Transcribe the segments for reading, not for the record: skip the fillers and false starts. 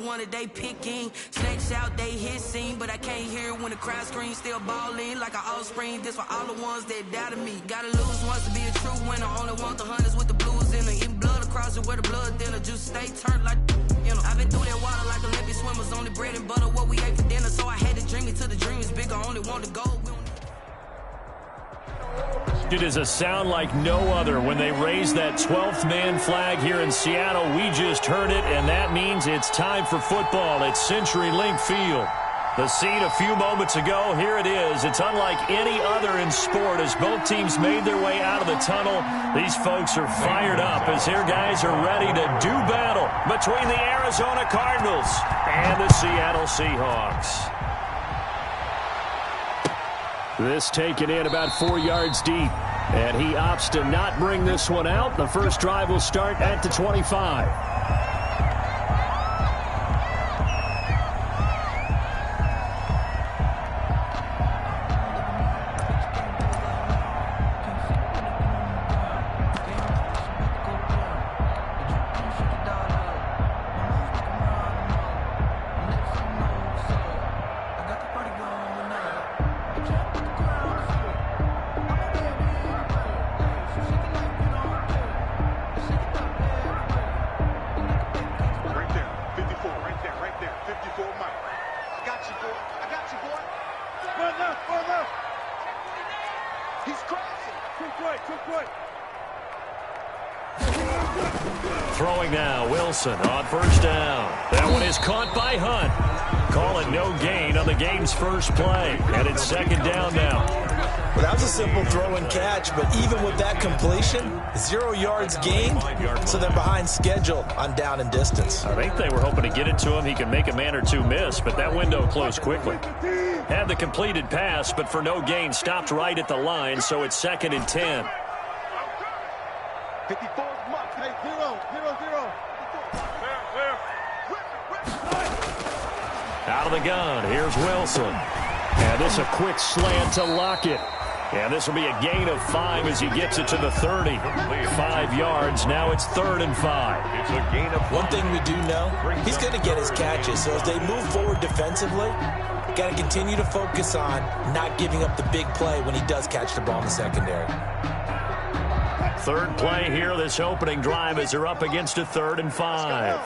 one that they picking. Snakes out, they hissing, but I can't hear when the crowd screams. Still balling like an offspring. This for all the ones that doubted me. Gotta lose once to be a true winner. Only want the hunters with the blues in her. Eating blood across it where the blood dinner. Juice stay turned like you know. I've been through that water like Olympic swimmers. Only bread and butter what we ate for dinner. So I had to dream it till the dream is bigger. Only want to go. It is a sound like no other when they raise that 12th man flag here in Seattle. We just heard it, and that means it's time for football at CenturyLink Field. The scene a few moments ago, here it is. It's unlike any other in sport as both teams made their way out of the tunnel. These folks are fired up as their guys are ready to do battle between the Arizona Cardinals and the Seattle Seahawks. This taken in about 4 yards deep, and he opts to not bring this one out. The first drive will start at the 25. Throwing now, Wilson on first down. That one is caught by Hunt. Call it no gain on the game's first play. And it's second down now. Well, that was a simple throw and catch, but even with that completion, 0 yards gained, so they're behind schedule on down and distance. I think they were hoping to get it to him. He could make a man or two miss, but that window closed quickly. Had the completed pass, but for no gain, stopped right at the line, so it's 2nd and 10. 54, hey, 0, 0, 0. Out of the gun, here's Wilson. And this a quick slant to Lockett. And this will be a gain of 5 as he gets it to the 30. 5 yards, now it's 3rd and 5. It's a gain of 5. One thing we do know, he's going to get his catches. So as they move forward defensively, got to continue to focus on not giving up the big play when he does catch the ball in the secondary. Third play here, this opening drive as they're up against a 3rd and 5.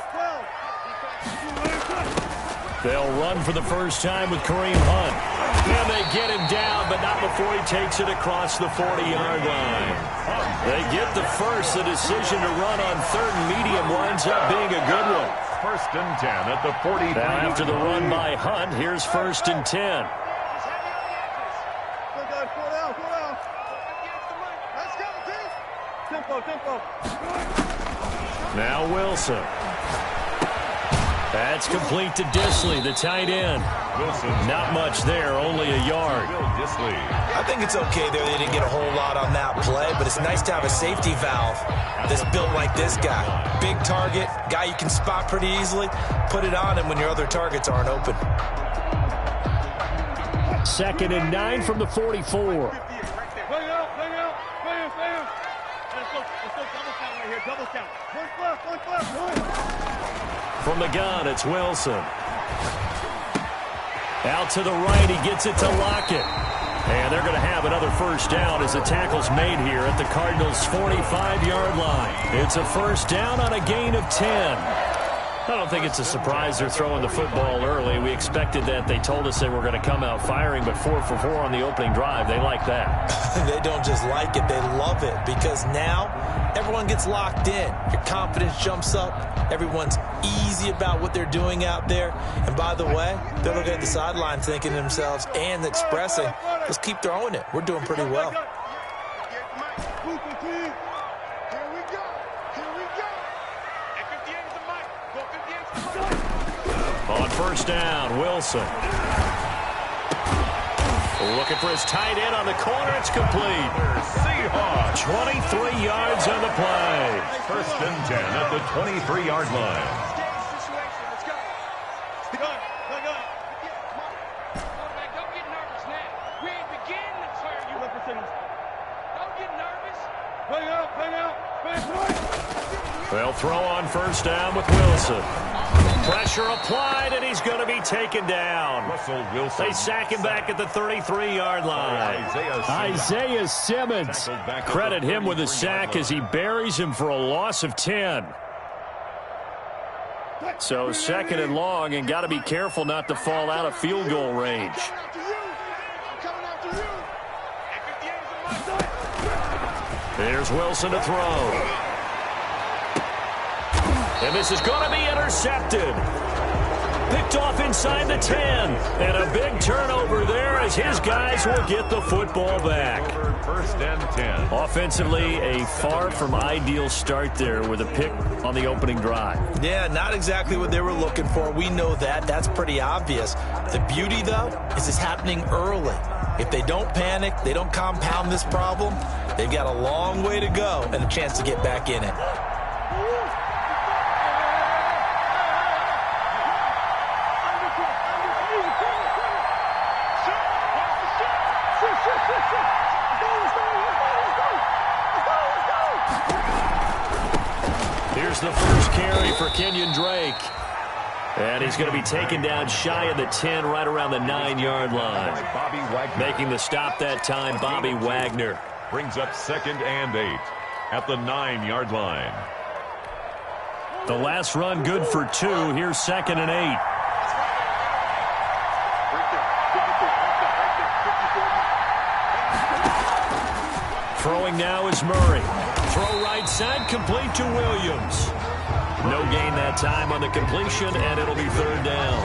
They'll run for the first time with Kareem Hunt. And they get him down, but not before he takes it across the 40-yard line. They get the first. The decision to run on 3rd and medium winds up being a good one. 1st and 10 at the 40. Now after the run by Hunt, here's 1st and 10. Now Wilson. That's complete to Disley, the tight end. Not much there, only a yard. I think it's okay there. They didn't get a whole lot on that play, but it's nice to have a safety valve that's built like this guy. Big target, guy you can spot pretty easily. Put it on him when your other targets aren't open. 2nd and 9 from the 44. From the gun, it's Wilson. Out to the right, he gets it to Lockett. And they're going to have another first down as the tackle's made here at the Cardinals' 45-yard line. It's a first down on a gain of 10. I don't think it's a surprise they're throwing the football early. We expected that. They told us they were going to come out firing, but 4 for 4 on the opening drive. They like that. They don't just like it, they love it, because now everyone gets locked in. Your confidence jumps up. Everyone's easy about what they're doing out there. And by the way, they're looking at the sideline thinking to themselves and expressing, let's keep throwing it. We're doing pretty well. On first down, Wilson. Looking for his tight end on the corner. It's complete. Seahawks. 23 yards on the play. 1st and 10 at the 23-yard line. They'll throw on first down with Wilson. Pressure applied, and he's going to be taken down. Russell Wilson. They sack him back at the 33-yard line. Isaiah Simmons. Credit him with a sack as he buries him for a loss of 10. So second and long, and got to be careful not to fall out of field goal range. Here's Wilson to throw. And this is going to be intercepted. Picked off inside the 10. And a big turnover there as his guys will get the football back. First and 10. Offensively, a far from ideal start there with a pick on the opening drive. Yeah, not exactly what they were looking for. We know that. That's pretty obvious. The beauty, though, is it's happening early. If they don't panic, they don't compound this problem, they've got a long way to go and a chance to get back in it. Here's the first carry for Kenyon Drake. And he's going to be taken down shy of the 10, right around the 9-yard line. Making the stop that time, Bobby Wagner. Brings up 2nd and 8 at the 9-yard line. The last run good for 2. Here's 2nd and 8. Throwing now is Murray. Throw right side, complete to Williams. No gain that time on the completion, and it'll be 3rd down.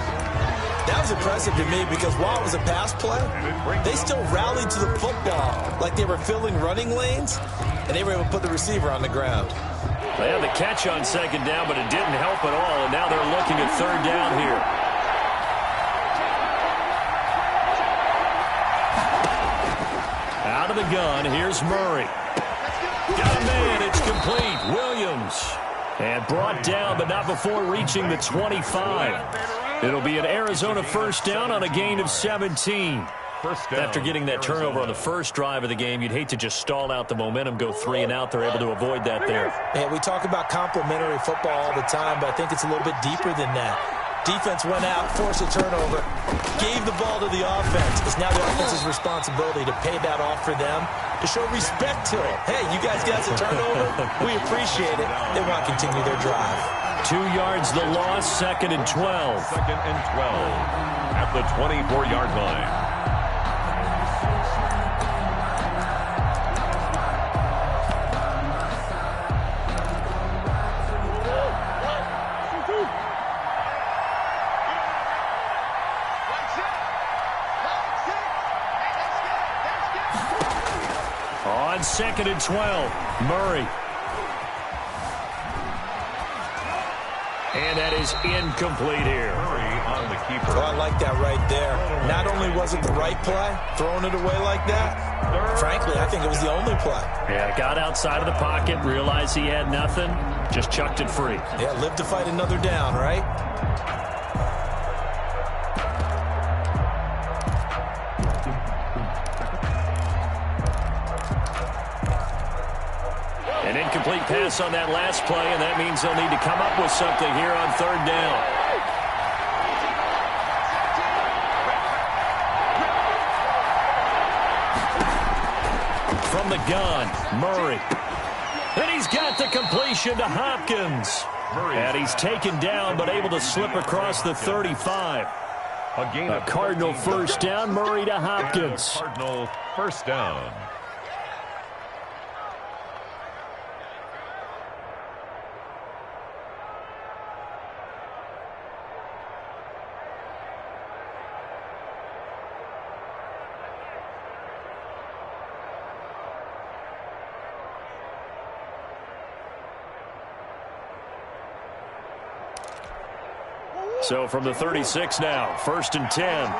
That was impressive to me because while it was a pass play, they still rallied to the football like they were filling running lanes, and they were able to put the receiver on the ground. They had the catch on 2nd down, but it didn't help at all, and now they're looking at 3rd down here. Out of the gun, here's Murray. Got a man, it's complete. Williams. And brought down, but not before reaching the 25. It'll be an Arizona first down on a gain of 17. After getting that turnover on the first drive of the game, you'd hate to just stall out the momentum, go 3 and out. They're able to avoid that there. Yeah, we talk about complementary football all the time, but I think it's a little bit deeper than that. Defense went out, forced a turnover, gave the ball to the offense. It's now the offense's responsibility to pay that off for them, to show respect to it. Hey, you guys got a turnover? We appreciate it. They want to continue their drive. 2 yards the loss, 2nd and 12. 2nd and 12 at the 24-yard line. On 2nd and 12, Murray. And that is incomplete here. Murray on the keeper. Oh, I like that right there. Not only was it the right play, throwing it away like that, frankly, I think it was the only play. Yeah, got outside of the pocket, realized he had nothing, just chucked it free. Yeah, live to fight another down, right? An incomplete pass on that last play, and that means they'll need to come up with something here on 3rd down. From the gun, Murray. And he's got the completion to Hopkins. And he's taken down, but able to slip across the 35. A Cardinal first down, Murray to Hopkins. Cardinal first down. So from the 36 now, 1st and 10.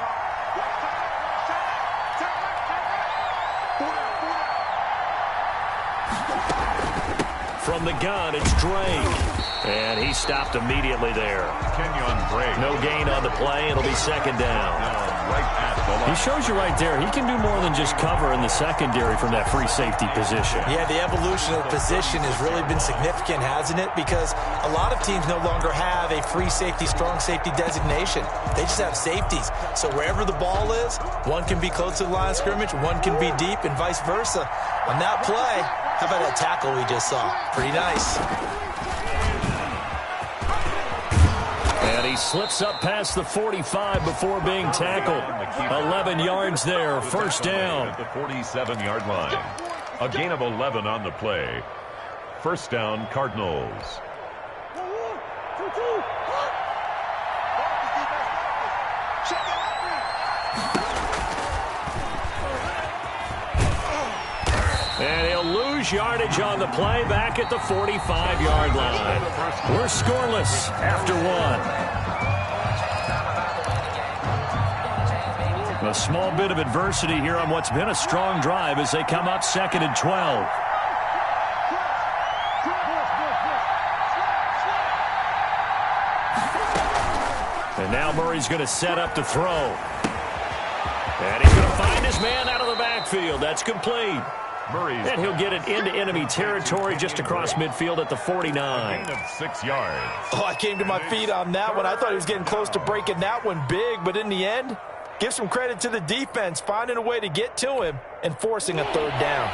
From the gun, it's Drake. And he stopped immediately there. Kenyon Drake. No gain on the play. It'll be 2nd down. right at the line. He shows you right there, he can do more than just cover in the secondary from that free safety position. Yeah, the evolution of the position has really been significant, hasn't it? Because a lot of teams no longer have a free safety, strong safety designation. They just have safeties. So wherever the ball is, one can be close to the line of scrimmage, one can be deep, and vice versa. On that play, how about that tackle we just saw? Pretty nice. And he slips up past the 45 before being tackled. 11 yards there, first down. At the 47-yard line. A gain of 11 on the play. First down, Cardinals. And he'll lose yardage on the play back at the 45-yard line. We're scoreless after one. A small bit of adversity here on what's been a strong drive as they come up 2nd and 12. And now Murray's going to set up to throw. And he's going to find his man out of the backfield. That's complete. And he'll get it into enemy territory just across midfield at the 49. A gain of 6 yards. Oh, I came to my feet on that one. I thought he was getting close to breaking that one big, but in the end, give some credit to the defense, finding a way to get to him and forcing a third down.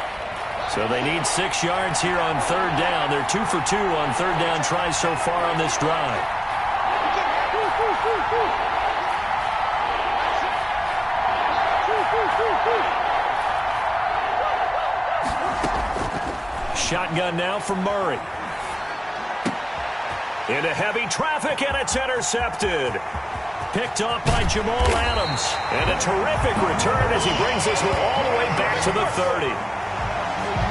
So they need 6 yards here on third down. They're 2 for 2 on third down tries so far on this drive. Shotgun now for Murray. Into heavy traffic, and it's intercepted. Picked off by Jamal Adams. And a terrific return as he brings this one all the way back to the 30.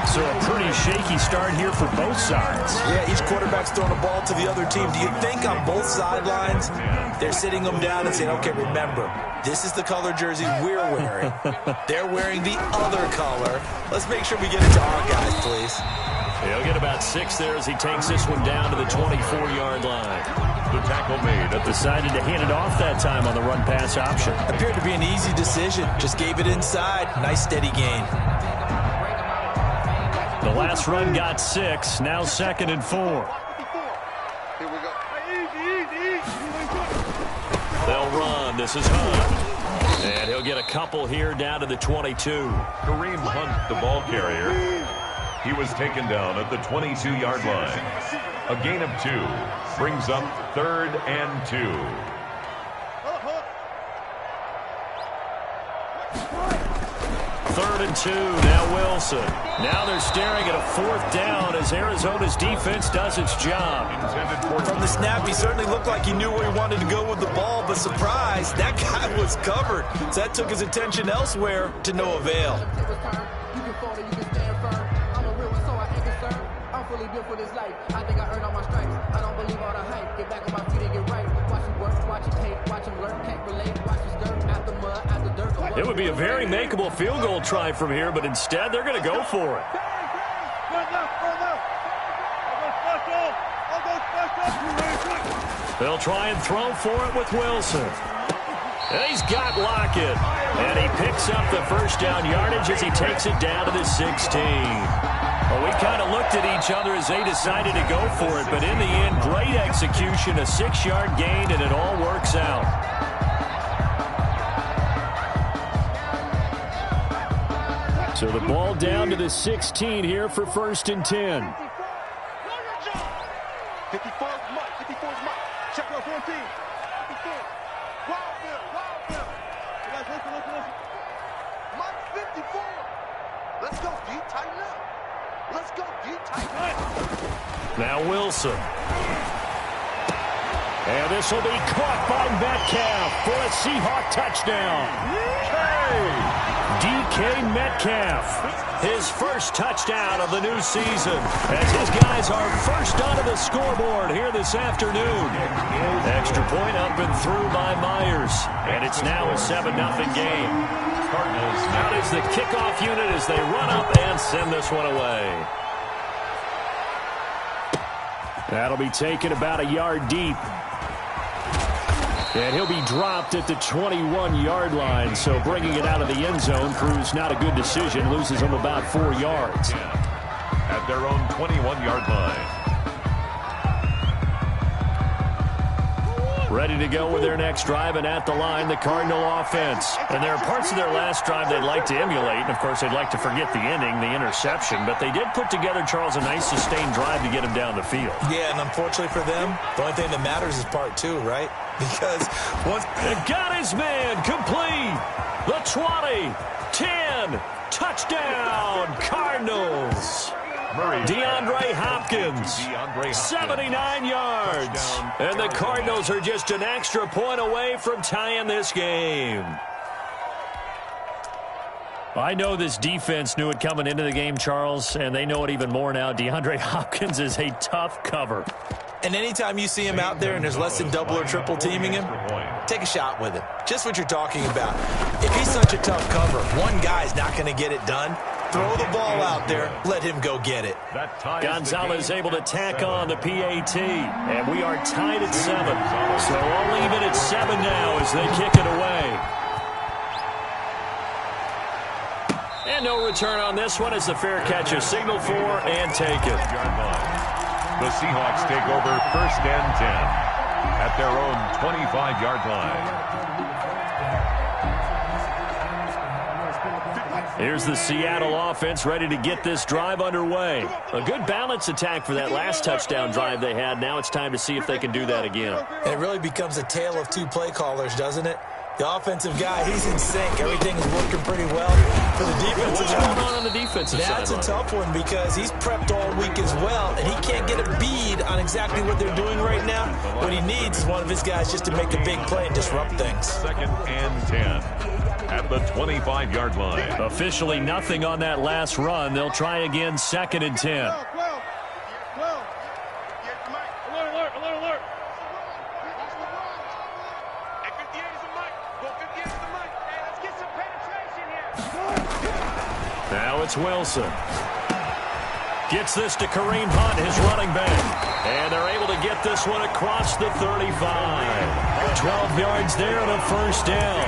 So a pretty shaky start here for both sides. Yeah, each quarterback's throwing a ball to the other team. Do you think on both sidelines they're sitting them down and saying, okay, remember, this is the color jersey we're wearing. They're wearing the other color. Let's make sure we get it to our guys, please. He'll get about 6 there as he takes this one down to the 24-yard line. The tackle made. Decided to hand it off that time on the run-pass option. Appeared to be an easy decision. Just gave it inside. Nice steady gain. The last run got 6. Now 2nd and 4. Here we go. They'll run. This is Hunt. And he'll get a couple here down to the 22. Kareem Hunt, the ball carrier. He was taken down at the 22-yard line. A gain of 2 brings up 3rd and 2. 3rd and 2. Now Wilson. Now they're staring at a 4th down as Arizona's defense does its job. From the snap, he certainly looked like he knew where he wanted to go with the ball, but surprise, that guy was covered. So that took his attention elsewhere to no avail. It would be a very makeable field goal try from here, but instead they're going to go for it. They'll try and throw for it with Wilson. And he's got Lockett. And he picks up the first down yardage as he takes it down to the 16. Well, we kind of looked at each other as they decided to go for it, but in the end, great execution, a 6-yard gain, and it all works out. So the ball down to the 16 here for 1st and 10. 54's Mike. 54's Mike. Check out 14. 54. Wildfield. You guys listen. Mike 54. Let's go, D. Tighten up. Let's go, D. Tighten up. Now Wilson. And this will be caught by Metcalf for a Seahawk touchdown. DK Metcalf, his first touchdown of the new season, as his guys are first onto the scoreboard here this afternoon. Extra point up and through by Myers, and it's now a 7-0 game. Cardinals out is the kickoff unit as they run up and send this one away. That'll be taken about a yard deep. And he'll be dropped at the 21-yard line, so bringing it out of the end zone proves not a good decision. Loses him about 4 yards. At their own 21-yard line. Ready to go with their next drive, and at the line, the Cardinal offense. And there are parts of their last drive they'd like to emulate, and of course they'd like to forget the ending, the interception, but they did put together, Charles, a nice sustained drive to get him down the field. Yeah, and unfortunately for them, the only thing that matters is part 2, right? Because once... It got his man complete. The 20, 10, touchdown, Cardinals. DeAndre Hopkins, 79 yards. And the Cardinals are just an extra point away from tying this game. I know this defense knew it coming into the game, Charles, and they know it even more now. DeAndre Hopkins is a tough cover. And anytime you see him out there and there's less than double or triple teaming him, take a shot with him. Just what you're talking about. If he's such a tough cover, one guy's not going to get it done. Throw the ball out there. Let him go get it. Gonzalez able to tack on the PAT. And we are tied at 7. So I'll leave it at 7 now as they kick it away. And no return on this one as the fair catch is signaled for and taken. The Seahawks take over 1st and 10 at their own 25-yard line. Here's the Seattle offense ready to get this drive underway. A good balance attack for that last touchdown drive they had. Now it's time to see if they can do that again. And it really becomes a tale of 2 play callers, doesn't it? The offensive guy, he's in sync. Everything is working pretty well. For the defensive guy, what's going on the defensive side? That's a tough one because he's prepped all week as well, and he can't get a bead on exactly what they're doing right now. What he needs is one of his guys just to make a big play and disrupt things. 2nd and 10 at the 25-yard line. Officially nothing on that last run. They'll try again 2nd and 10. Now it's Wilson. Gets this to Kareem Hunt, his running back. And they're able to get this one across the 35. 12 yards there and a 1st down.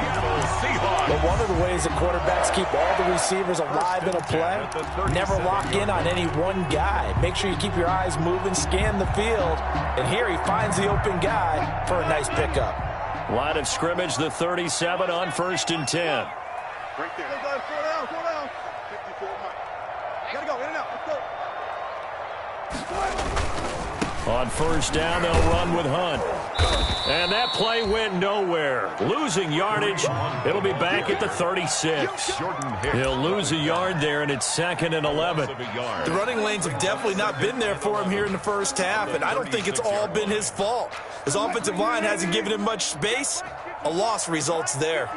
But one of the ways that quarterbacks keep all the receivers alive in a play, never lock in on any one guy. Make sure you keep your eyes moving, scan the field. And here he finds the open guy for a nice pickup. Line of scrimmage, the 37 on 1st and 10. Right there. Go down. 54. Gotta go. In and out. Let's go. On 1st down, they'll run with Hunt. And that play went nowhere. Losing yardage. It'll be back at the 36. He'll lose a yard there, and it's 2nd and 11. The running lanes have definitely not been there for him here in the first half, and I don't think it's all been his fault. His offensive line hasn't given him much space. A loss results there.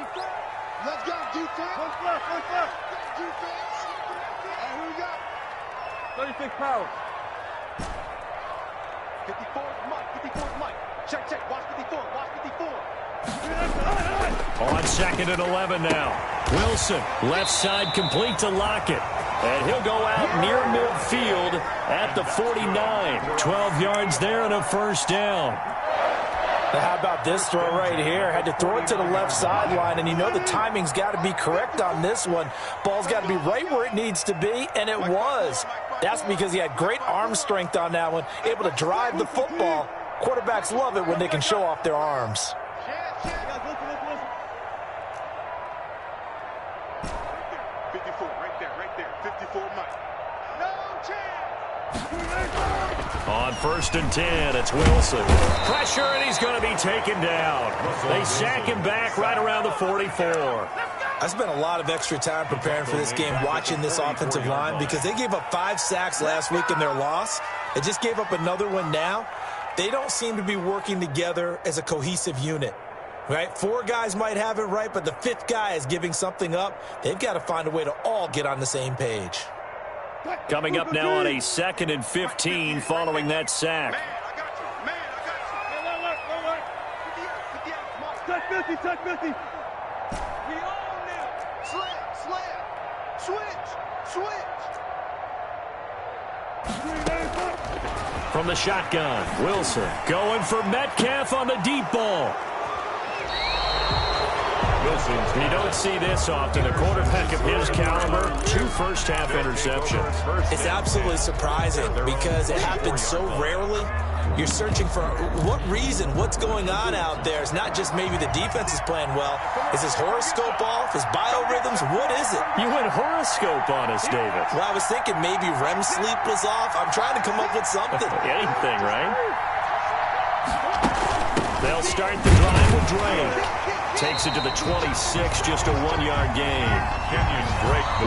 Let's go, defense. One left. Defense. And who we got? 36 power. 54 Mike. Check. Watch 54. On 2nd and 11 now. Wilson, left side complete to Lockett. And he'll go out near midfield at the 49. 12 yards there and a 1st down. Now how about this throw right here? Had to throw it to the left sideline, and you know the timing's got to be correct on this one. Ball's got to be right where it needs to be, and it was. That's because he had great arm strength on that one, able to drive the football. Quarterbacks love it when they can show off their arms. 54, right there. 54 Mike. No chance. On 1st and 10, it's Wilson. Pressure, and he's going to be taken down. They sack him back right around the 44. I spent a lot of extra time preparing for this game, watching this offensive line, because they gave up 5 sacks last week in their loss. They just gave up another one now. They don't seem to be working together as a cohesive unit, right? 4 guys might have it right, but the 5th guy is giving something up. They've got to find a way to all get on the same page. Coming up now on a 2nd and 15 following that sack. Man, I got you. Touch 50. We own them. Slam. Switch. From the shotgun, Wilson going for Metcalf on the deep ball. You don't see this often. A quarterback of his caliber, 2 first-half interceptions. It's absolutely surprising because it happens so rarely. You're searching for what reason, what's going on out there. It's not just maybe the defense is playing well. Is his horoscope off? His biorhythms? What is it? You went horoscope on us, David. Well, I was thinking maybe REM sleep was off. I'm trying to come up with something. Anything, right? They'll start the drive with Drake. Takes it to the 26, just a 1-yard gain.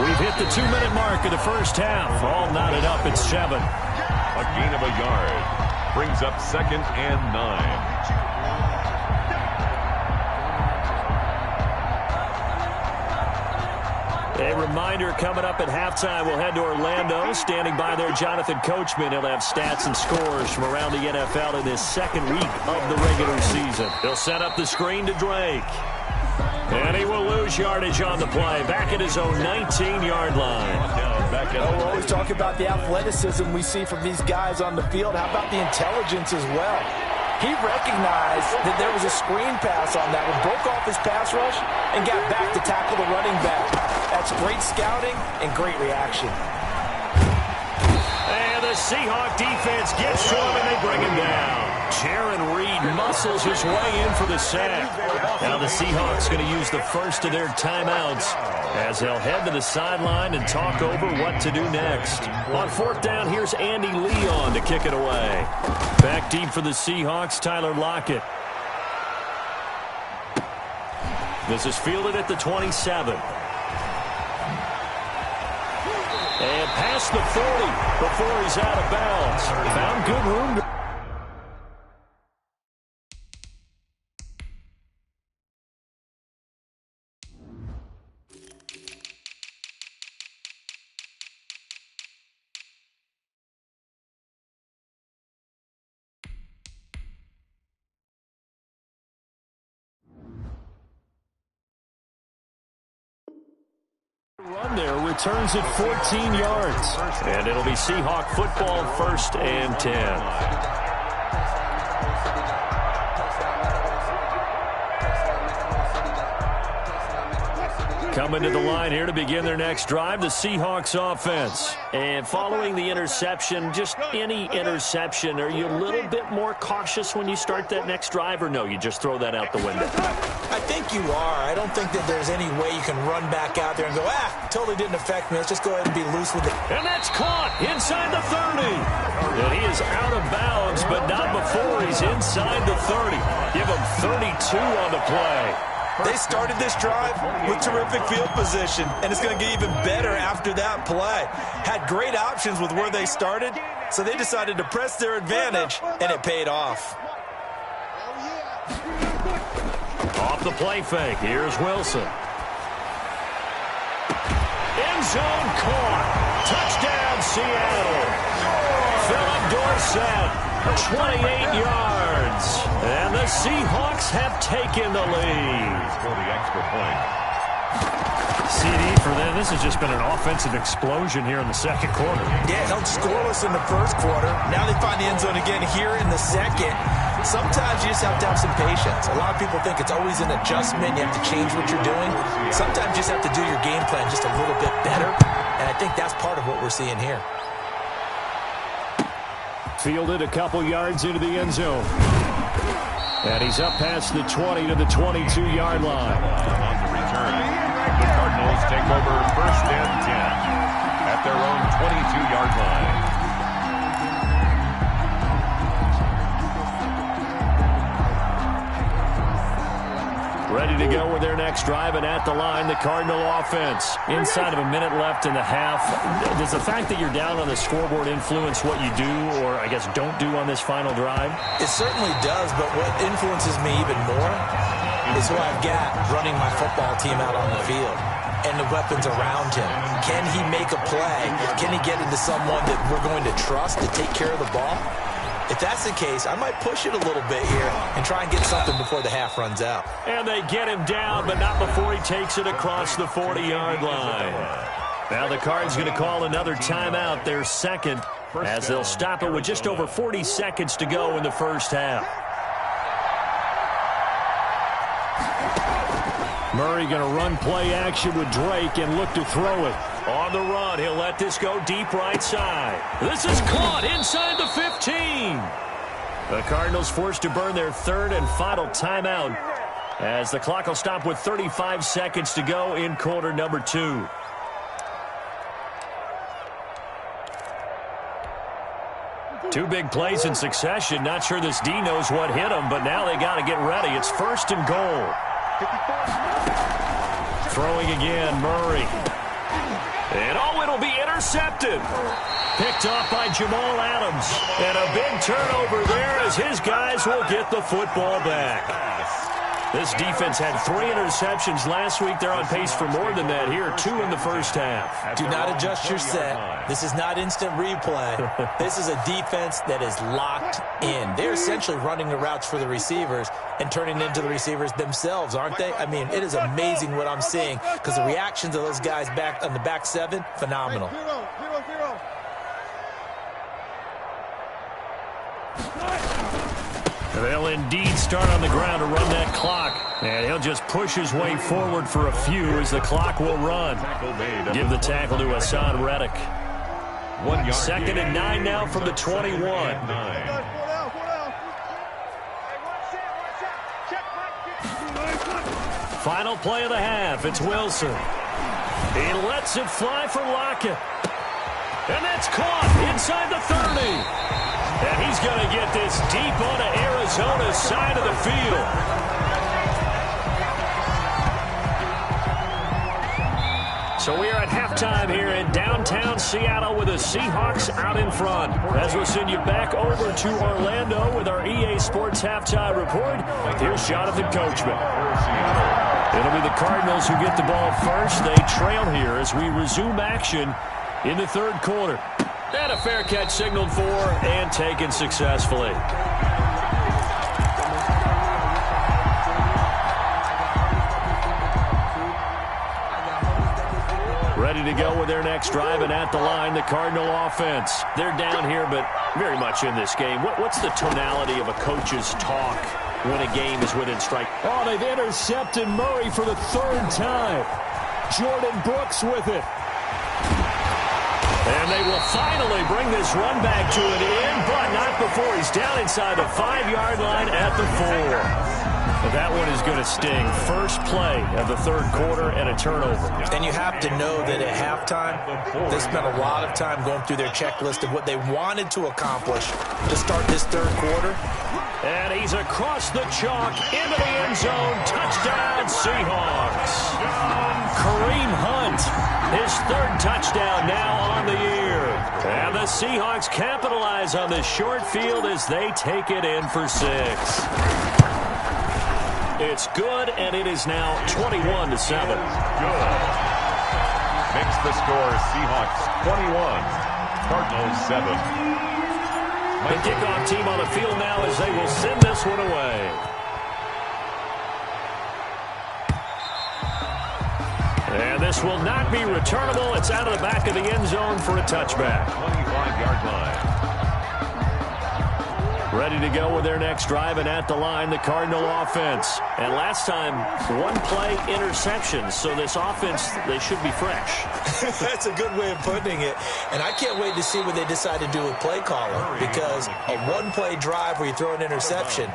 We've hit the 2-minute mark of the first half. All knotted up at 7. A gain of a yard. Brings up 2nd and 9. A reminder coming up at halftime. We'll head to Orlando. Standing by there, Jonathan Coachman. He'll have stats and scores from around the NFL in this second week of the regular season. He'll set up the screen to Drake. And he will lose yardage on the play. Back at his own 19-yard line. We're always talking about the athleticism we see from these guys on the field. How about the intelligence as well? He recognized that there was a screen pass on that one, broke off his pass rush, and got back to tackle the running back. That's great scouting and great reaction. And the Seahawk defense gets to him, and they bring him down. Jaron Reed muscles his way in for the sack. Now the Seahawks going to use the first of their timeouts as they'll head to the sideline and talk over what to do next. On 4th down, here's Andy Leon to kick it away. Back deep for the Seahawks, Tyler Lockett. This is fielded at the 27. And past the 40 before he's out of bounds. Found good room to... Run there, returns at 14 yards. And it'll be Seahawk football, 1st and 10. Coming to the line here to begin their next drive, the Seahawks offense. And following the interception, just any interception, are you a little bit more cautious when you start that next drive, or no, you just throw that out the window? I think you are. I don't think that there's any way you can run back out there and go, totally didn't affect me. Let's just go ahead and be loose with it. And that's caught inside the 30. And he is out of bounds, but not before he's inside the 30. Give him 32 on the play. They started this drive with terrific field position, and it's going to get even better after that play. Had great options with where they started, so they decided to press their advantage, and it paid off. Off the play fake, here's Wilson. End zone caught. Touchdown, Seattle. Philip Dorsett. 28 yards. And the Seahawks have taken the lead. For the extra point. CD for them. This has just been an offensive explosion here in the second quarter. Yeah, held scoreless in the first quarter. Now they find the end zone again here in the second. Sometimes you just have to have some patience. A lot of people think it's always an adjustment. You have to change what you're doing. Sometimes you just have to do your game plan just a little bit better. And I think that's part of what we're seeing here. Fielded a couple yards into the end zone. And he's up past the 20 to the 22-yard line. On the return, the Cardinals take over 1st and 10 at their own 22-yard line. Ready to go with their next drive, and at the line, the Cardinal offense. Inside of a minute left in the half, does the fact that you're down on the scoreboard influence what you do, or I guess don't do on this final drive? It certainly does, but what influences me even more is who I've got running my football team out on the field and the weapons around him. Can he make a play? Can he get into someone that we're going to trust to take care of the ball? If that's the case, I might push it a little bit here and try and get something before the half runs out. And they get him down, but not before he takes it across the 40-yard line. Now the Cards going to call another timeout, their second, as they'll stop it with just over 40 seconds to go in the first half. Murray going to run play action with Drake and look to throw it. On the run, he'll let this go deep right side. This is caught inside the 15. The Cardinals forced to burn their third and final timeout as the clock will stop with 35 seconds to go in quarter number 2. Two big plays in succession. Not sure this D knows what hit him, but now they got to get ready. It's first and goal. Throwing again, Murray. And it'll be intercepted. Picked off by Jamal Adams. And a big turnover there as his guys will get the football back. This defense had 3 interceptions last week. They're on pace for more than that here. 2 in the first half. Do not adjust your set. This is not instant replay. This is a defense that is locked in. They're essentially running the routes for the receivers and turning into the receivers themselves, aren't they? I mean, it is amazing what I'm seeing because the reactions of those guys back on the back 7, phenomenal. They'll indeed start on the ground to run that clock. And he'll just push his way forward for a few as the clock will run. Give the tackle to Hassan Reddick. 1 yard. Second and 9 now from the 21. Final play of the half. It's Wilson. He lets it fly for Lockett. And that's caught inside the 30. And he's going to get this deep onto Arizona's side of the field. So we are at halftime here in downtown Seattle with the Seahawks out in front. As we'll send you back over to Orlando with our EA Sports Halftime Report, here's Jonathan Coachman. It'll be the Cardinals who get the ball first. They trail here as we resume action in the third quarter. And a fair catch signaled for and taken successfully. Ready to go with their next drive, and at the line, the Cardinal offense. They're down here, but very much in this game. What's the tonality of a coach's talk when a game is within strike? Oh, they've intercepted Murray for the 3rd time. Jordan Brooks with it. And they will finally bring this run back to an end, but not before he's down inside the 5-yard line at the 4. But that one is going to sting. First play of the third quarter and a turnover. And you have to know that at halftime, they spent a lot of time going through their checklist of what they wanted to accomplish to start this third quarter. And he's across the chalk into the end zone. Touchdown, Seahawks. Kareem Hunt, his 3rd touchdown now on the year. And the Seahawks capitalize on this short field as they take it in for 6. It's good, and it is now 21-7. Good. Makes the score Seahawks 21, Cardinals 7. The kickoff team on the field now as they will send this one away. And this will not be returnable. It's out of the back of the end zone for a touchback. 25-yard line. Ready to go with their next drive, and at the line, the Cardinal offense. And last time, 1-play interceptions. So this offense, they should be fresh. That's a good way of putting it. And I can't wait to see what they decide to do with play calling, because a 1-play drive where you throw an interception,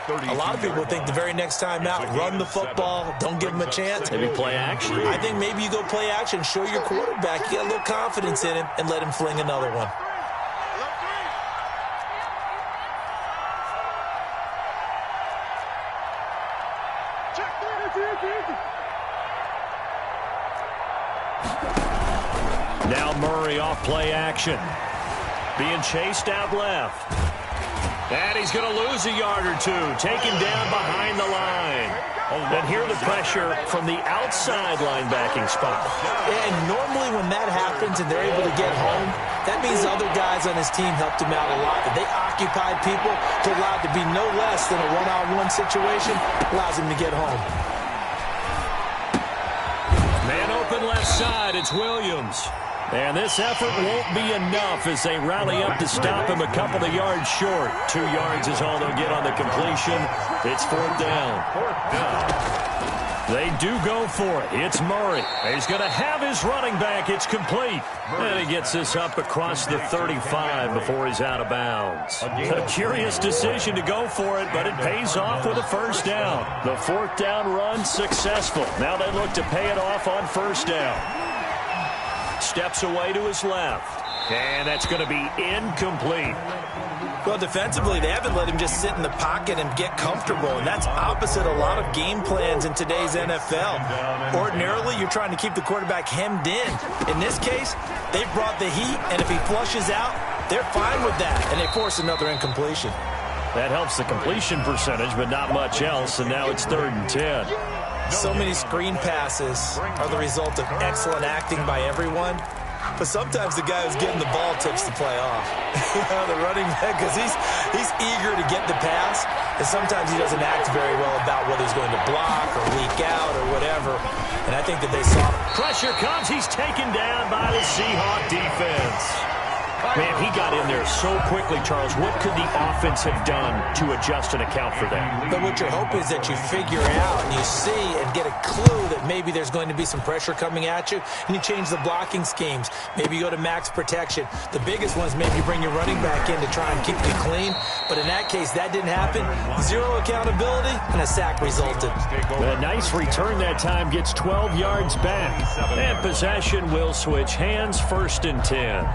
a lot of people think the very next time out, run the football, don't give them a chance. Maybe play action. I think maybe you go play action, show your quarterback, you get a little confidence in him, and let him fling another one. Now Murray off play action. Being chased out left. And he's going to lose a yard or two. Taken down behind the line. And here the pressure from the outside linebacking spot. And normally when that happens and they're able to get home, that means other guys on his team helped him out a lot. That they occupied people to allow it to be no less than a one-on-one situation, allows him to get home. Man open left side, it's Williams. And this effort won't be enough as they rally up to stop him a couple of yards short. 2 yards is all they'll get on the completion. It's 4th down. They do go for it. It's Murray. He's going to have his running back. It's complete. And he gets this up across the 35 before he's out of bounds. A curious decision to go for it, but it pays off with a first down. The fourth down run successful. Now they look to pay it off on first down. Steps away to his left. And that's going to be incomplete. Well, defensively, they haven't let him just sit in the pocket and get comfortable, and that's opposite a lot of game plans in today's NFL. Ordinarily, you're trying to keep the quarterback hemmed in. In this case, they've brought the heat, and if he flushes out, they're fine with that, and they force another incompletion. That helps the completion percentage, but not much else, and now it's 3rd and 10. So many screen passes are the result of excellent acting by everyone. But sometimes the guy who's getting the ball tips the play off. The running back, because he's eager to get the pass, and sometimes he doesn't act very well about whether he's going to block or leak out or whatever. And I think that they saw pressure comes. He's taken down by the Seahawk defense. Man, he got in there so quickly, Charles. What could the offense have done to adjust and account for that? But what you're hoping is that you figure out and you see and get a clue that maybe there's going to be some pressure coming at you, and you change the blocking schemes. Maybe you go to max protection. The biggest one is maybe you bring your running back in to try and keep you clean. But in that case, that didn't happen. Zero accountability, and a sack resulted. A nice return that time, gets 12 yards back. And possession will switch hands, 1st and 10.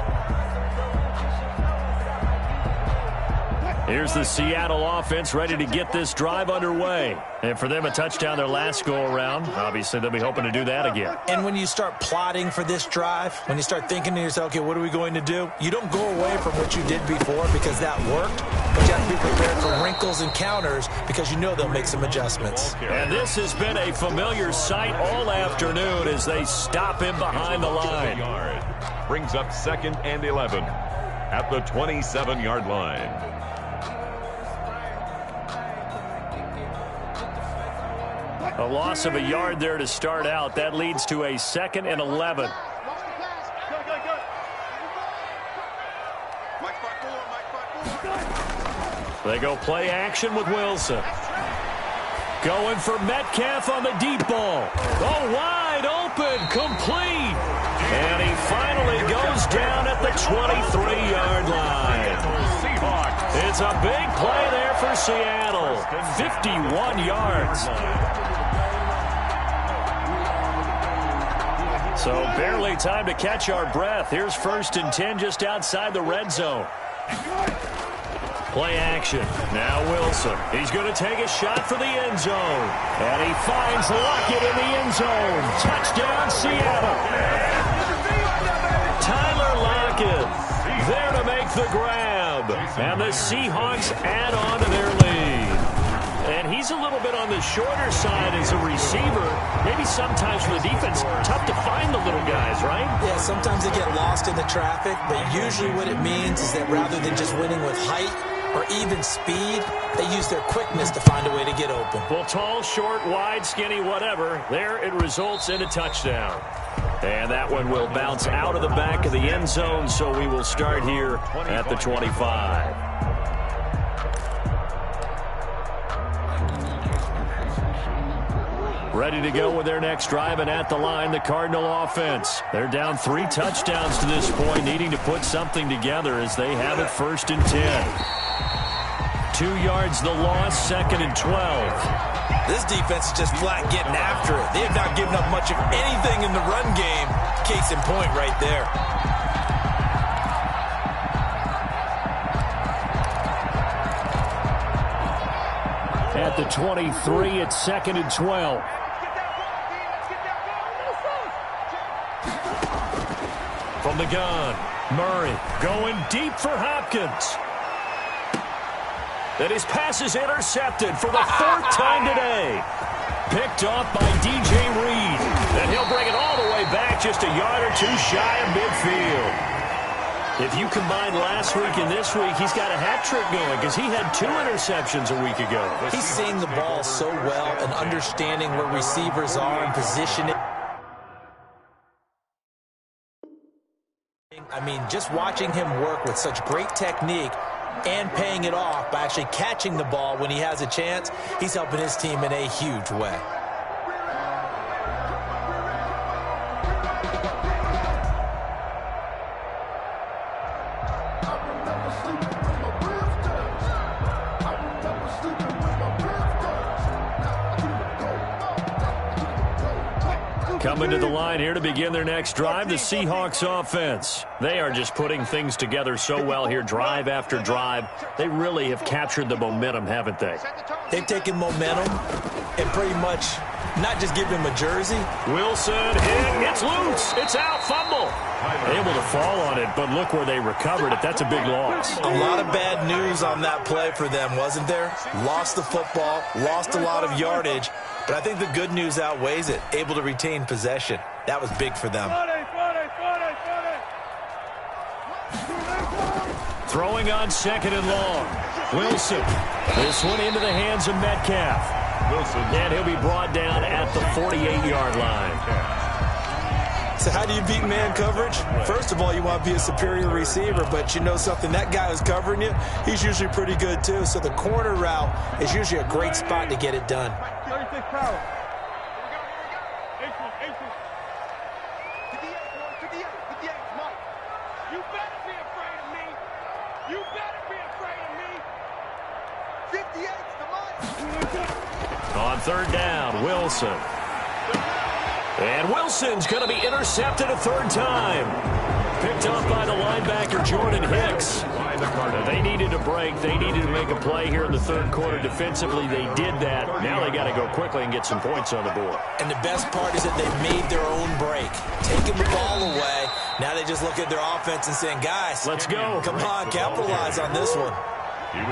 Here's the Seattle offense ready to get this drive underway. And for them, a touchdown their last go-around. Obviously, they'll be hoping to do that again. And when you start plotting for this drive, when you start thinking to yourself, okay, what are we going to do? You don't go away from what you did before because that worked. But you have to be prepared for wrinkles and counters because you know they'll make some adjustments. And this has been a familiar sight all afternoon as they stop him behind the line. Brings up 2nd and 11 at the 27-yard line. A loss of a yard there to start out. That leads to a 2nd and 11. They go play action with Wilson. Going for Metcalf on the deep ball. Oh, wide open, complete. And he finally goes down at the 23-yard line. It's a big play there for Seattle. 51 yards. So barely time to catch our breath. Here's 1st and 10 just outside the red zone. Play action. Now Wilson. He's going to take a shot for the end zone. And he finds Lockett in the end zone. Touchdown, Seattle. Tyler Lockett there to make the grab. And the Seahawks add on to their lead. And he's a little bit on the shorter side as a receiver. Maybe sometimes for the defense, tough to find the little guys, right? Yeah, sometimes they get lost in the traffic, but usually what it means is that rather than just winning with height or even speed, they use their quickness to find a way to get open. Well, tall, short, wide, skinny, whatever, there it results in a touchdown. And that one will bounce out of the back of the end zone, so we will start here at the 25. Ready to go with their next drive, and at the line, the Cardinal offense. They're down 3 touchdowns to this point, needing to put something together as they have it 1st and 10. 2 yards the loss, 2nd and 12. This defense is just flat getting after it. They have not given up much of anything in the run game. Case in point right there. At the 23, it's 2nd and 12. From the gun, Murray going deep for Hopkins. And his pass is intercepted for the 4th time today. Picked off by DJ Reed. And he'll bring it all the way back, just a yard or two shy of midfield. If you combine last week and this week, he's got a hat trick going because he had 2 interceptions a week ago. He's seeing the ball so well and understanding where receivers are and positioning. I mean, just watching him work with such great technique and paying it off by actually catching the ball when he has a chance, he's helping his team in a huge way. Coming to the line here to begin their next drive, the Seahawks offense. They are just putting things together so well here, drive after drive. They really have captured the momentum, haven't they? They've taken momentum and pretty much not just give him a jersey. Wilson hit. It's loose. It's out. Fumble. Able to fall on it, but look where they recovered it. That's a big loss. A lot of bad news on that play for them, wasn't there? Lost the football, lost a lot of yardage, but I think the good news outweighs it. Able to retain possession. That was big for them. Throwing on 2nd and long. Wilson. This one into the hands of Metcalf. And he'll be brought down at the 48-yard line. So how do you beat man coverage? First of all, you want to be a superior receiver, but you know something, that guy who's covering you, he's usually pretty good too. So the corner route is usually a great spot to get it done. 36 power. 58, Mike. You better be afraid of me. You better be afraid of me. 58's the Mike. On 3rd down, Wilson. And Wilson's going to be intercepted a 3rd time. Picked up by the linebacker, Jordan Hicks. They needed a break. They needed to make a play here in the 3rd quarter. Defensively, they did that. Now they got to go quickly and get some points on the board. And the best part is that they made their own break. Taking the ball away. Now they just look at their offense and saying, guys, let's go. Come on, capitalize on this one.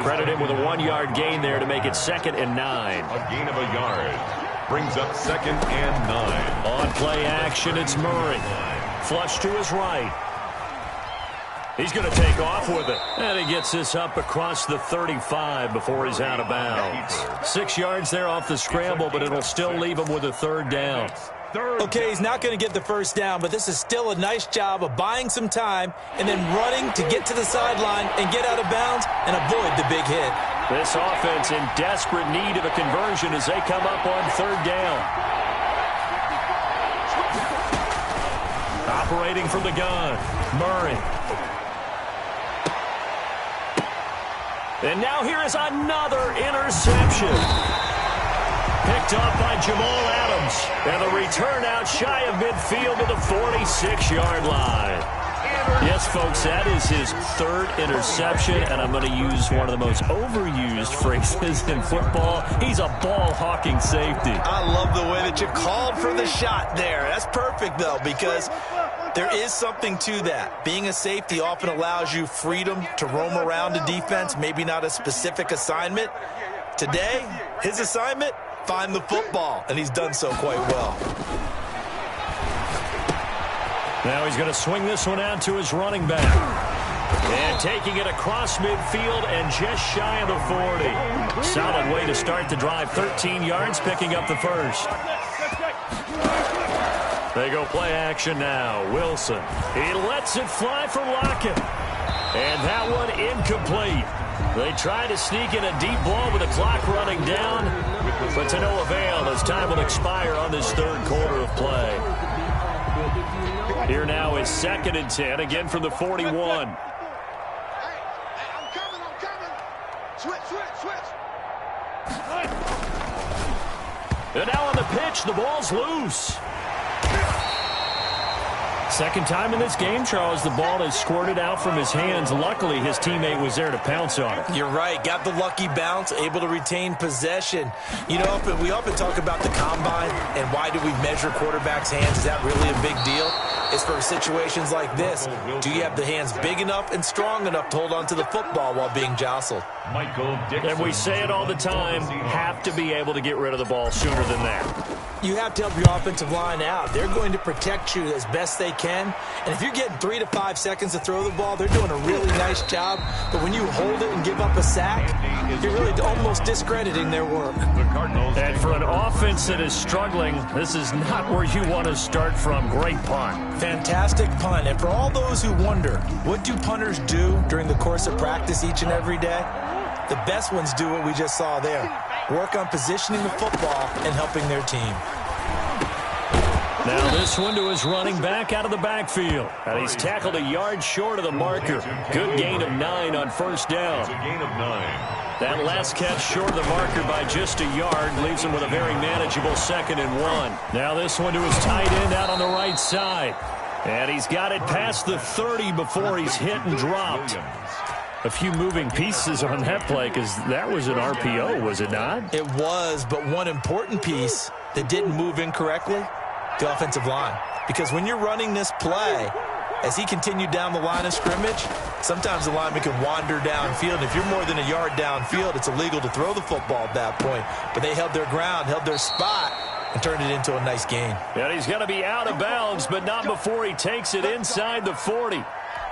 Credit him with a 1-yard gain there to make it 2nd and 9. A gain of a yard brings up 2nd and 9. On play action, it's Murray. Flush to his right. He's going to take off with it. And he gets this up across the 35 before he's out of bounds. 6 yards there off the scramble, but it'll still leave him with a 3rd down. Okay, he's not going to get the 1st down, but this is still a nice job of buying some time and then running to get to the sideline and get out of bounds and avoid the big hit. This offense in desperate need of a conversion as they come up on 3rd down. Operating from the gun, Murray. And now here is another interception. Picked up by Jamal Adams. And the return out shy of midfield to the 46-yard line. Yes, folks, that is his 3rd interception, and I'm going to use one of the most overused phrases in football. He's a ball-hawking safety. I love the way that you called for the shot there. That's perfect, though, because there is something to that. Being a safety often allows you freedom to roam around a defense, maybe not a specific assignment. Today, his assignment, find the football, and he's done so quite well. Now he's going to swing this one out to his running back. And taking it across midfield and just shy of the 40. Solid way to start the drive. 13 yards, picking up the 1st. They go play action now. Wilson. He lets it fly for Lockett. And that one incomplete. They try to sneak in a deep ball with the clock running down, but to no avail as time will expire on this 3rd quarter of play. Here now is 2nd and 10, again from the 41. I'm coming. Switch. And now on the pitch, the ball's loose. 2nd time in this game, Charles, the ball has squirted out from his hands. Luckily, his teammate was there to pounce on it. You're right. Got the lucky bounce, able to retain possession. You know, we often talk about the combine and why do we measure quarterbacks' hands. Is that really a big deal? It's for situations like this. Do you have the hands big enough and strong enough to hold on to the football while being jostled? And we say it all the time, have to be able to get rid of the ball sooner than that. You have to help your offensive line out. They're going to protect you as best they can. And if you're getting 3 to 5 seconds to throw the ball, they're doing a really nice job. But when you hold it and give up a sack, you're really almost discrediting their work. And for an offense that is struggling, this is not where you want to start from. Great punt. Fantastic punt. And for all those who wonder, what do punters do during the course of practice each and every day? The best ones do what we just saw there. Work on positioning the football and helping their team. Now this one to his running back out of the backfield. And he's tackled a yard short of the marker. Good gain of 9 on 1st down. It's a gain of 9. That last catch short of the marker by just a yard leaves him with a very manageable 2nd and 1. Now this one to his tight end out on the right side. And he's got it past the 30 before he's hit and dropped. A few moving pieces on that play because that was an RPO, was it not? It was, but one important piece that didn't move incorrectly, the offensive line. Because when you're running this play, as he continued down the line of scrimmage, sometimes the lineman can wander downfield. If you're more than a yard downfield, it's illegal to throw the football at that point. But they held their ground, held their spot, and turned it into a nice gain. And he's going to be out of bounds, but not before he takes it inside the 40.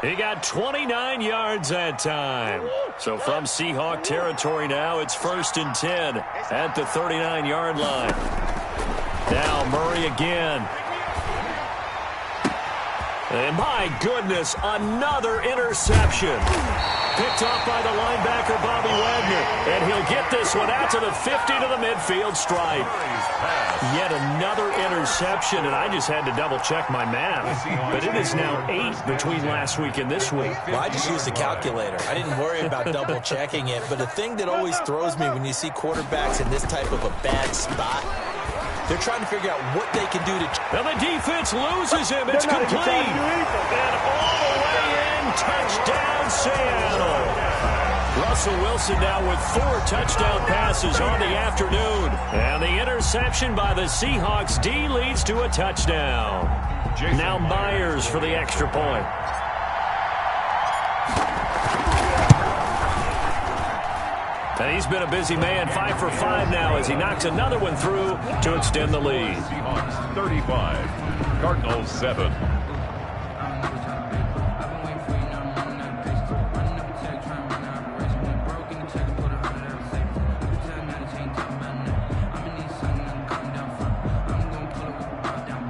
He got 29 yards that time. So from Seahawk territory now, it's 1st and 10 at the 39-yard line. Now Murray again. And my goodness, another interception. Picked off by the linebacker, Bobby Wagner. And he'll get this one out to the 50 to the midfield stripe. Yet another interception, and I just had to double-check my math. But it is now 8 between last week and this week. Well, I just used a calculator. I didn't worry about double-checking it. But the thing that always throws me when you see quarterbacks in this type of a bad spot, they're trying to figure out what they can do to... Now the defense loses him. It's complete. And all the way in, touchdown Seattle. Russell Wilson now with 4 touchdown passes on the afternoon. And the interception by the Seahawks D leads to a touchdown. Now Myers for the extra point. And he's been a busy man, 5 for 5 now as he knocks another one through to extend the lead. Seahawks 35, Cardinals 7.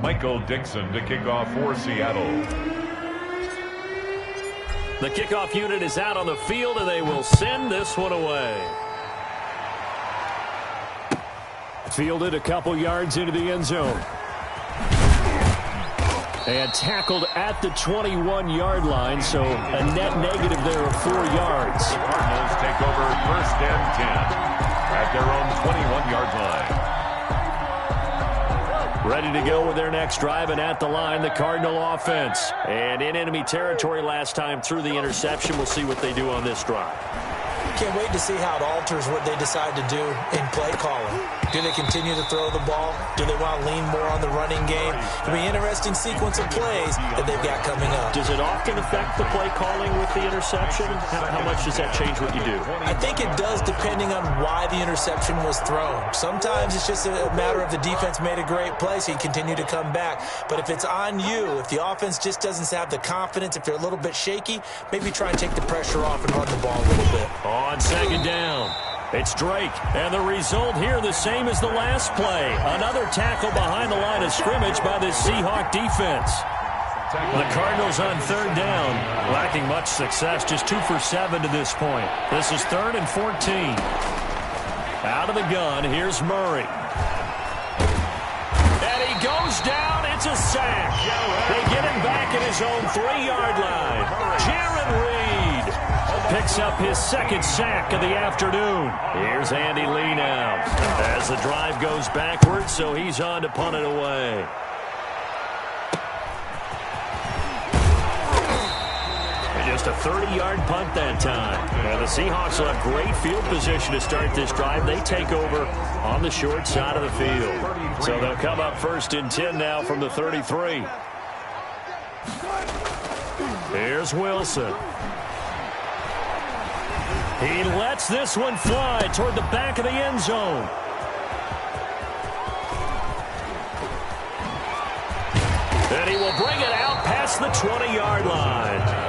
Michael Dixon to kick off for Seattle. The kickoff unit is out on the field, and they will send this one away. Fielded a couple yards into the end zone. And tackled at the 21-yard line, so a net negative there of 4 yards. The Cardinals take over 1st and 10 at their own 21-yard line. Ready to go with their next drive, and at the line, the Cardinal offense. And in enemy territory last time through the interception. We'll see what they do on this drive. Can't wait to see how it alters what they decide to do in play calling. Do they continue to throw the ball? Do they want to lean more on the running game? It'll be an interesting sequence of plays that they've got coming up. Does it often affect the play calling with the interception? How much does that change what you do? I think it does depending on why the interception was thrown. Sometimes it's just a matter of the defense made a great play, so you continue to come back. But if it's on you, if the offense just doesn't have the confidence, if they're a little bit shaky, maybe try and take the pressure off and run the ball a little bit. On 2nd down, it's Drake, and the result here the same as the last play. Another tackle behind the line of scrimmage by the Seahawk defense. The Cardinals on 3rd down, lacking much success, just 2 for 7 to this point. This is 3rd and 14. Out of the gun, here's Murray. And he goes down, it's a sack. They get him back at his own 3-yard line. Jaron Reed picks up his 2nd sack of the afternoon. Here's Andy Lee now as the drive goes backwards, so he's on to punt it away. And just a 30-yard punt that time. And the Seahawks will have great field position to start this drive. They take over on the short side of the field. So they'll come up 1st and 10 now from the 33. Here's Wilson. He lets this one fly toward the back of the end zone. And he will bring it out past the 20-yard line.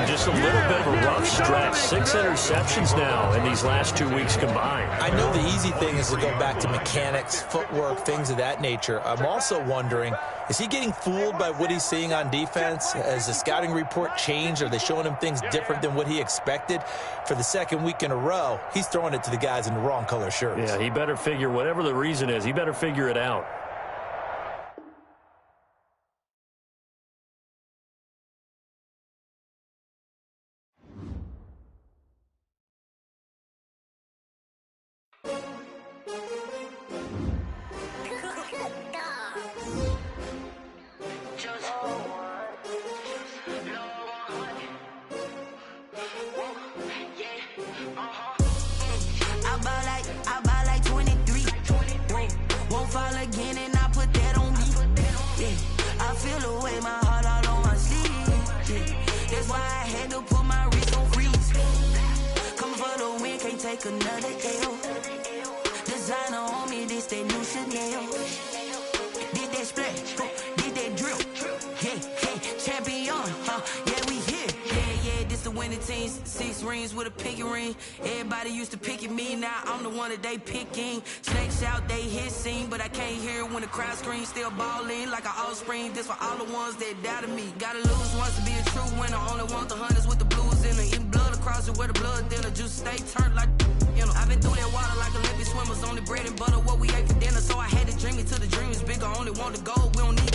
Just a little bit of a rough stretch. 6 interceptions now in these last 2 weeks combined. I know the easy thing is to go back to mechanics, footwork, things of that nature. I'm also wondering, is he getting fooled by what he's seeing on defense? Has the scouting report changed? Are they showing him things different than what he expected? For the 2nd week in a row, he's throwing it to the guys in the wrong color shirts. Yeah, he better figure, whatever the reason is, he better figure it out. fall again and I put that on me. Yeah, I feel the way, my heart all on my sleeve. Yeah, that's why I had to put my wrist on freeze. Coming for the win, can't take another L. Designer on me, this that new Chanel. Did that splash, did that drill. Yeah, champion, yeah, we here. Yeah, this the winning team. 6 rings with a pinky ring. Everybody used to pick at me, now I'm the one that they picking. Snakes out, they hit scene, but I can't hear it when the crowd screams. Still balling like an offspring. This for all the ones that doubted me. Gotta lose once to be a true winner. Only want the hunters with the blues in it. Eating blood across it where the blood thinner. Juice stay turned like, you know. I've been through that water like Olympic swimmers. Only bread and butter, what we ate for dinner. So I had to dream it till the dream is bigger. Only want the gold, we don't need